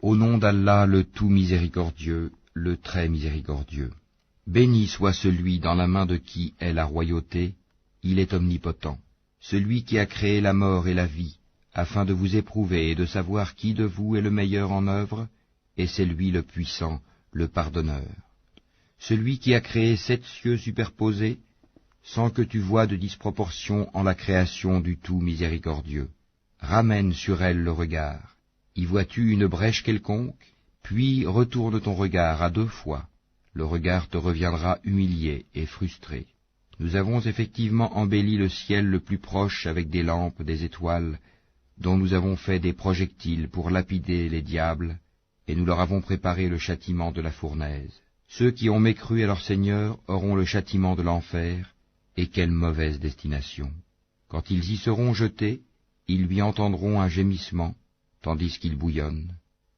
Au nom d'Allah, le tout miséricordieux, le très miséricordieux. Béni soit celui dans la main de qui est la royauté, il est omnipotent. Celui qui a créé la mort et la vie, afin de vous éprouver et de savoir qui de vous est le meilleur en œuvre, et c'est lui le puissant, le pardonneur. Celui qui a créé 7 cieux superposés, sans que tu voies de disproportion en la création du tout miséricordieux. Ramène sur elle le regard. Y vois-tu une brèche quelconque? Puis retourne ton regard à 2 fois. Le regard te reviendra humilié et frustré. Nous avons effectivement embelli le ciel le plus proche avec des lampes, des étoiles, dont nous avons fait des projectiles pour lapider les diables, et nous leur avons préparé le châtiment de la fournaise. Ceux qui ont mécru à leur Seigneur auront le châtiment de l'enfer, et quelle mauvaise destination. Quand ils y seront jetés, ils lui entendront un gémissement, tandis qu'il bouillonne.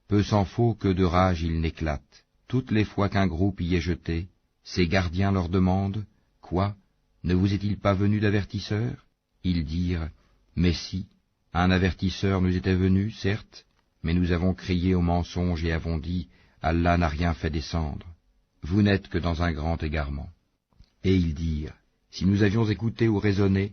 Peu s'en faut que de rage il n'éclate. Toutes les fois qu'un groupe y est jeté, ses gardiens leur demandent, « Quoi? Ne vous est-il pas venu d'avertisseur ?» Ils dirent, « Mais si, un avertisseur nous était venu, certes, mais nous avons crié au mensonge et avons dit, « Allah n'a rien fait descendre. » Vous n'êtes que dans un grand égarement. Et ils dirent, « Si nous avions écouté ou raisonné,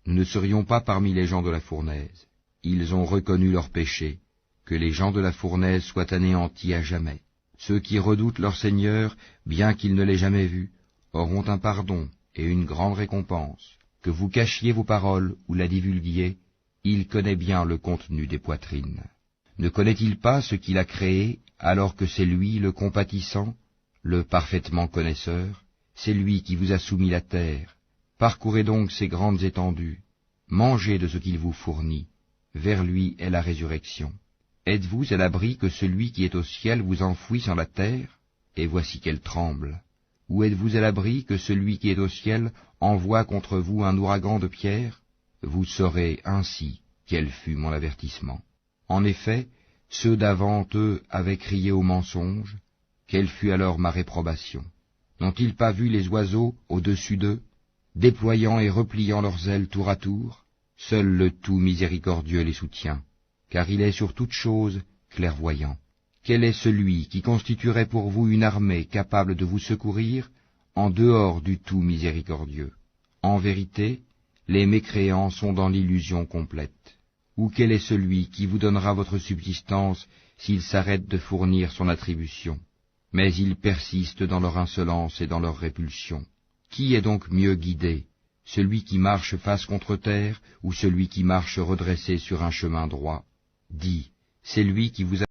nous ne serions pas parmi les gens de la fournaise. » Ils ont reconnu leur péché, que les gens de la fournaise soient anéantis à jamais. Ceux qui redoutent leur Seigneur, bien qu'ils ne l'aient jamais vu, auront un pardon et une grande récompense. Que vous cachiez vos paroles ou la divulguiez, il connaît bien le contenu des poitrines. Ne connaît-il pas ce qu'il a créé, alors que c'est lui le compatissant, le parfaitement connaisseur? C'est lui qui vous a soumis la terre. Parcourez donc ces grandes étendues. Mangez de ce qu'il vous fournit. Vers lui est la résurrection. Êtes-vous à l'abri que celui qui est au ciel vous enfouisse en la terre? Et voici qu'elle tremble. Ou êtes-vous à l'abri que celui qui est au ciel envoie contre vous un ouragan de pierres? Vous saurez ainsi quel fut mon avertissement. En effet, ceux d'avant eux avaient crié au mensonge. Quelle fut alors ma réprobation? N'ont-ils pas vu les oiseaux au-dessus d'eux, déployant et repliant leurs ailes tour à tour? Seul le tout miséricordieux les soutient, car il est sur toute chose clairvoyant. Quel est celui qui constituerait pour vous une armée capable de vous secourir en dehors du tout miséricordieux? En vérité, les mécréants sont dans l'illusion complète. Ou quel est celui qui vous donnera votre subsistance s'il s'arrête de fournir son attribution? Mais ils persistent dans leur insolence et dans leur répulsion. Qui est donc mieux guidé? Celui qui marche face contre terre, ou celui qui marche redressé sur un chemin droit? Dis, c'est lui qui vous a